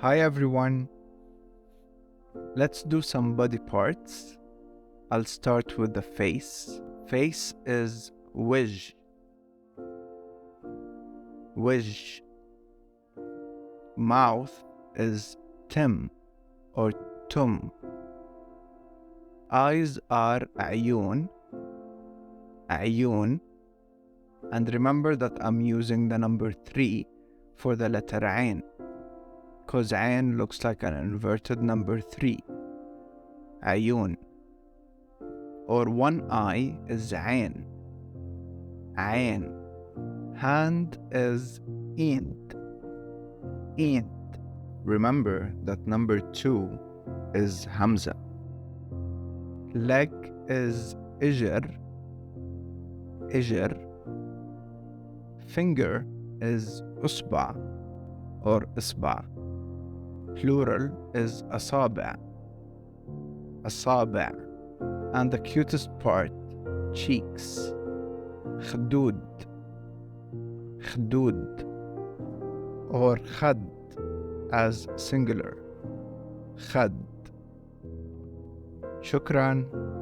Hi everyone, let's do some body parts. I'll start with the face. Face is وجه. وجه. Mouth is تم or tum. Eyes are عيون. عيون. And remember that I'm using the number 3 for the letter عين, because عين looks like an inverted number 3. عيون. Or one eye is عين. عين. Hand is إيد. إيد. Remember that number 2 is Hamza. Leg is EJIR. EJIR. Finger is أصبع or إصبع. Plural is أصابع. أصابع. And the cutest part, cheeks. خدود. خدود. Or خد as singular. خد. شكراً.